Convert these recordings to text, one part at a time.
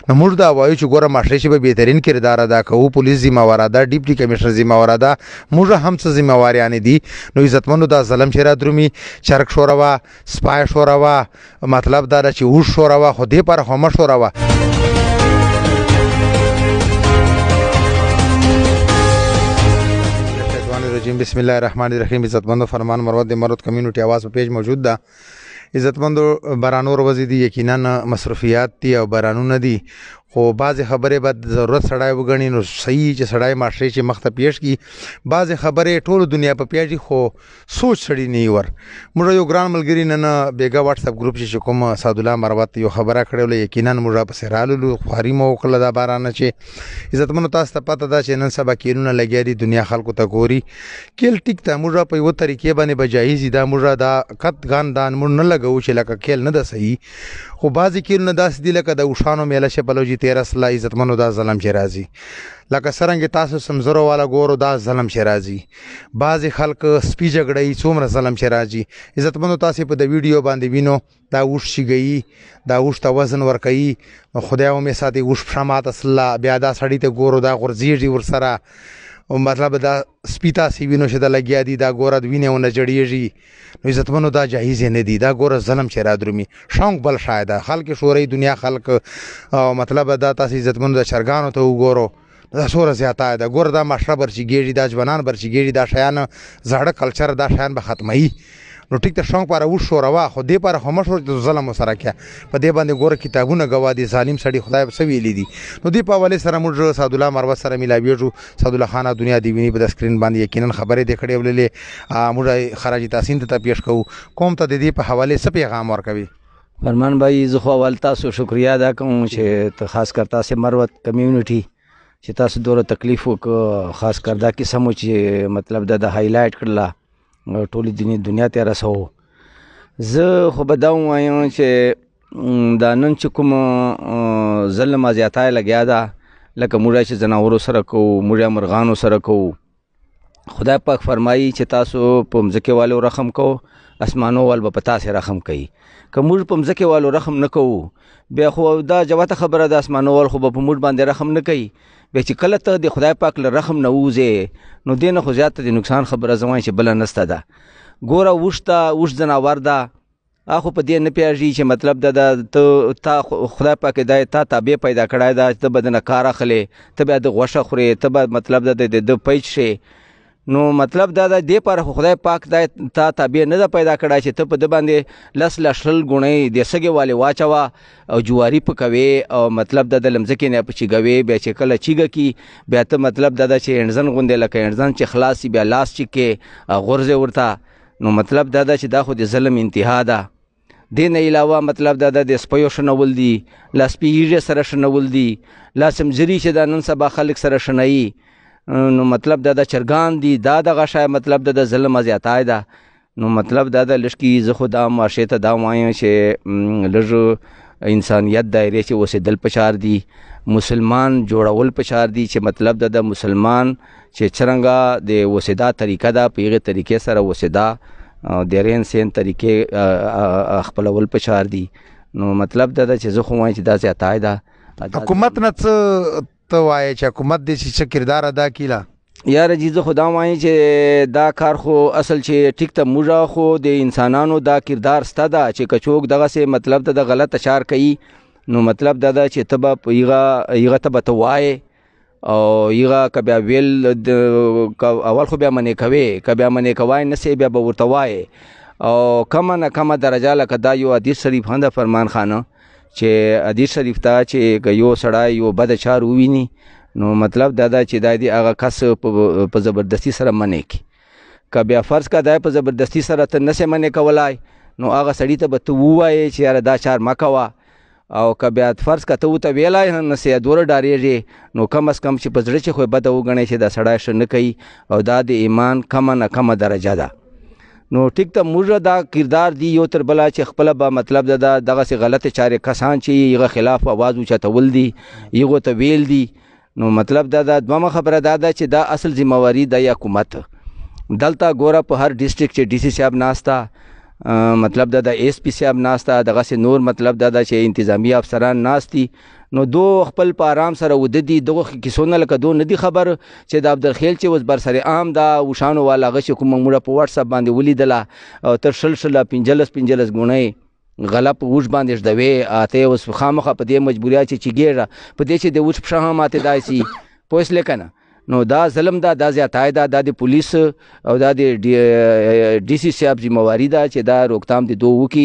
نو موږ دا وایو چې ګوره ماشرې چې به بهترین کردار ادا کوو، پولیس ذمہواره ده، ډیپټي کمشنر ذمہواره ده، موږ هم څه ذمہواریانې دي. نو عزتمنو دا ظلم چې را درومي چرګ شوروه، سپای شوروه، مطلب دا ده چې اوښ شوروه، خو دې پاره خو مه شوروه. بسم الله الرحمن الرحیم. عزتمندو فرمان مرود مرود کمیونټي आवाज په پیج موجود ده. عزتمندو بارانو ورځې دي، یقینا مصرفیات دي او بارانونه دي، خو بعضې خبرې به ضرورت سړی وګڼي نو صحیح چې سړی معاشرې چې مخ ته پیش کړي. بعضې خبرې ټولو دنیا په پیاږي خو سوچ سړي نه ور. موږ یو ګران ملګري نن بیګا واتساپ ګروپ چې کوم سعدالله مروت یو خبره کړې وله، یقینا موږ پسې راللو، خواري مو وکړله دا بارانه چې. عزتمنو تاسو ته پته ده چې نن سبا کیلونه لګیا دي، دنیا خلکو ته ګوري. کیل ټیک ته موږ په یوه طریقې باندې به جایز دا موږ دا قطغان دان موږ نه لګوو چې لکه کیل نه ده صحیح، خو بعضې کیلونه داسې دي لکه د اوښانو میله شپلوجي 13 سله. عزتمنو دا ظلم چې راځي لکه څرنګه تاسو سمزرو والا ګورو دا ظلم چې راځي. بعضې خلک سپي جګړی، څومره ظلم چې راځي. عزتمنو تاسې په د ویډیو باندې وینو دا اوښ شګوي، دا اوښ ته وزن ورکوي، خدای ومې ساتي اوښ پښه ماته سله، بیا دا سړي ته ګورو دا غورځېږي ورسره، مطلب دا سپي تاسې وینو چې دا لګیا دي، دا ګوره د وینې ونه جړېږي. نو عزتمنو دا جایز نه دي، دا ګوره ظلم چې را درومي. شوق بل شاید خلک شوري دنیا خلک، مطلب دا تاسې عزتمنو د چرګانو ته وګورو دا څومره زیاته ده. ګوره دا ماشره برچېږي، دا ځوانان برچېږي، دا شیان زاړه کلچر دا شیان به ختموي. نو ټیک ته شوق پاره اوښ شوروه، خو دې پاره خو مه شور چې ظلم ورسره کړه. په دې باندې ګوره کتابونه ګواه دي، ظالم سړي خدای به څه ویلي دي. نو دې په حوالې سره موږ سعدالله مروت سره میلاویږو. سعدالله خانه دنیا دې ویني په د سکرین باندې، یقینا خبرې دې کړې وللې. موږ خراج تحسین ته پیش کوو. قوم ته د دې په حوالې څه پیغام ورکوي؟ فرمان بھائی زه خو اول تاسو شکریه ادا کوم چې خاص کر تاسې مروت کمیونټي چې تاسو دوره تکلیف وکړه، خاص کر دا کیسه مو چې مطلب د هایلایټ کړله ټولې دنیا ته رسوو. زه خو به دا ووایم چې دا نن چې کوم ظلم زیاتی لګیا ده، لکه موږ چې ځناورو سره کوو، موږ مرغانو سره کوو. خدای پاک فرمایي چې تاسو په مځکې والو رحم کوو، اسمانو وال به په تاسې رحم کوي. که موږ په مځکې والو رحم نه کوو، بیا خو دا جواته خبره ده، اسمانو وال خو به په موږ باندې رحم نه کوي. بیا چې کله ته د خدای پاک له رحم نه ووځې، نو دې نه خو زیاته د نقصان خبره زه وایم چې بله نسته ده. ګوره اوښ ته، اوښ ځناور ده، خو په دې نه پیږي چې مطلب ده تا خدای پاک دا تا تابع پیدا کړی ده، ته به د نه کار اخلې، ته بیا د غوښه خورې، ته به مطلب د پیچ شې. نو مطلب دا د دې پاره خدای پاک دا تا تابع نه ده پیدا کړی چې ته په ده باندې لس لشل ګونۍ د سږې والې واچوه او جواري پکوې، او مطلب د لمځکې نه په چیږوې. بیا چې کله چیږه کي، بیا ته مطلب دا چې انډزن غوندې لکه انډزن چې خلاص بیا لاس چیکې غورځې ورته. نو مطلب دا چې دا خو د ظلم انتها ده. دې نه علاوه مطلب دا د سپیو شنول دي، لا سپي ایږې سره شنول دي، لا سمزري چې دا نن سبا خلک سره شنوي. نو مطلب دا د چرګان دي، دا دغه شی مطلب د ظلم زیاتی ده. نو مطلب دا د لږ زه خو دا معاشرې ته دا وایم چې لږ انسانیت دایرې چې اوسېدل پکار دي، مسلمان جوړول پکار دي، چې مطلب د مسلمان چې څرنګه د اوسېدا طریقه ده، په هغې طریقې سره اوسېدا، د رین سین طریقې خپلول پکار دي. نو مطلب دا چې زه خو وایم چې دا زیاتی ده. حکومت نه څه ته وایې چې حکومت دې څه کردار ادا کړي؟ یاره جی زه خو دا وایم چې دا کار خو اصل چې ټیک ته موږ خو د انسانانو دا کردار سته ده چې که څوک دغسې مطلب د غلط اشار کوي، نو مطلب دا ده چې ته به په هغه ته به ته وایې، او هغه که بیا ویل اول خو بیا منې کوې، که بیا منې کوای نه سې بیا به ورته وایې. او کمه نه کمه درجه لکه دا یو حدیث شریف هم د فرمان خانه چې حدیث شریف ته چې که یو سړی یو بده چار وویني، نو مطلب دا ده چې دا د هغه کس په زبردستي سره منې کړي. که بیا فرض که دا په زبردستي سره ته نسې منې کولای، نو هغه سړي ته به ته ووایې چې یاره دا چار مه کوه. او که بیا فرض که ته ورته ویلی هم نسې دوره ډارېږې، نو کم از کم چې په زړه چې خو یې بده وګڼې چې دا سړی ښه نه کوي، او دا د ایمان کمه نه کمه درجه ده. نو ټیک ته موږ دا کردار دی یو تر بله چې خپله به مطلب ده دغسې غلطې چارې کسان چې هغه خلاف آواز اوچتول دي، هغو ته ویل دي. نو مطلب دا دومه خبره دا ده چې دا اصل ذمہواري د حکومت. دلته ګوره په هر ډسټرکټ چې ډي سي صاحب ناسته، مطلب دا د ایس پی صاحب ناسته، دغسې نور مطلب دا چې انتظامی افسران ناست دي. نو دو خپل په آرام سره وده دي دغه کیسونه لکه دو ندي خبر چې د عبدالخیل چې اوس بر سر عام دا وشانو والا غش کوم موږ په واتس اپ باندې ولیدله او تر شل 15 غونې غلط وش باندې ژدوي اته اوس خامخه په دې مجبوریا چې ګیره په دې چې د وش په شاه ماته داسي پوس لیکنه نو دا ظلم دا زیاتای دا د پولیس او دا د ډي سي صاحب ذمہواری دا چې دا روکتام دي دوه وکي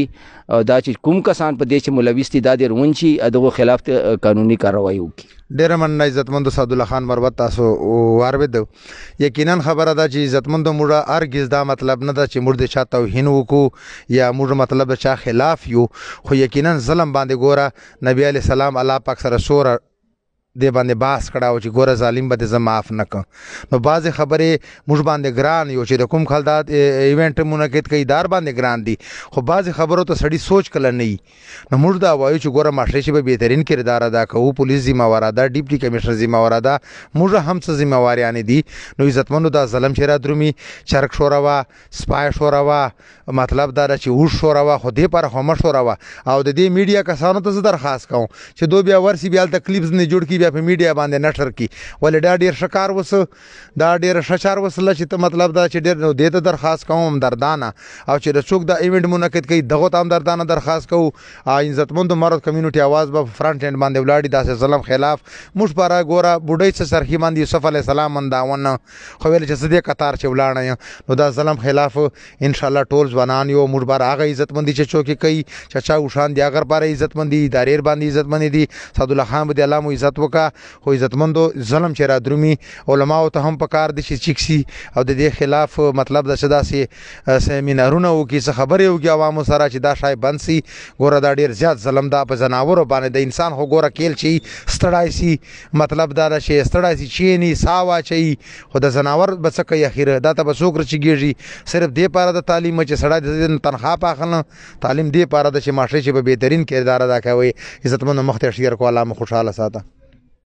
او دا چې کوم کسان په دې چې ملوث دي دا د رونچی دغه خلاف قانوني کاروایی وکي. ډیره مننه عزتمند سعد الله خان مروت تاسو واروید یقینا خبره ده چې عزتمند موږ هرگز دا مطلب نه ده چې موږ د چا توهین وکړو یا موږ مطلب چا خلاف یو خو یقینا ظلم باندې ګوره نبی علی سلام الله پاک سره سور دی باندې باس کړه او چې ګوره ظالم به زه معاف نه کړم نو بعضې خبرې موږ باندې ګران یو چې د کوم خل دا ایونټ منعقد کوي دار باندې ګران دي خو بعضې خبرو ته سړي سوچ کله نه وي نو موږ دا وایو چې ګوره معاشرې چې به بهترین کردار ادا کوو پولیس ذمہواره ده ډیپټي کمشنر ذمہواره ده موږ هم څه ذمہواریانې دي نو عزتمندو دا ظلم چې را درومي چرک شوروه سپای شوروه مطلب دا چې اوښ شوروه خو دې پاره خو مه شوروه او د دې میډیا کسانو ته زه درخواست کوم چې دو بیا ورسي بیا هلته کلیپز نه جوړ کړي بیا په میډیا باندې نشر کی ولې دا ډیر ښه کار وسه دا ډیر ښه چار وسله چې ته مطلب دا چې ډیر نو دې ته درخواست کوم دردانه او چې د څوک دا ایونټ منعقد کوي دغه ته هم دردانه درخواست کوو عزتمندو مرد کمیونټي आवाज به فرنٹ اینڈ باندې ولاړی داسې ظلم خلاف موږ پاره ګوره بوډۍ څه سرخي باندې یوسف علیه السلام انداونه خو ویل چې زه دې قطار چې ولاړم نو دا ظلم خلاف ان شاء الله ټول ځوانان یو موږ بار هغه عزتمندي چې چوکي کوي چې چا وشان دی هغه پاره عزتمندي ادارې باندې عزتمندي دي سعد الله خان به الله مو عزت وکا خو عزتمندو ظلم چې را درومي علماء ته هم پکار دي چې چیکسي او د دې خلاف مطلب د شداسي سیمینارونه وکي څه خبرې وکي عوامو سره چې دا شای بند سي ګوره دا ډیر زیات ظلم دا په زناورو باندې د انسان خو ګوره کېل شي ستړای سي مطلب دا چې ستړای سي چینی ساوا چي خو د زناور به څه کوي اخیره دا ته به څوک رچېږي صرف دې پاره د تعلیم چې سړی د تنخوا پاخله تعلیم دې پاره د چې معاشرې چې به بهترین کردار ادا کوي عزتمندو مخ ته شیر کو الله مو خوشاله ساته.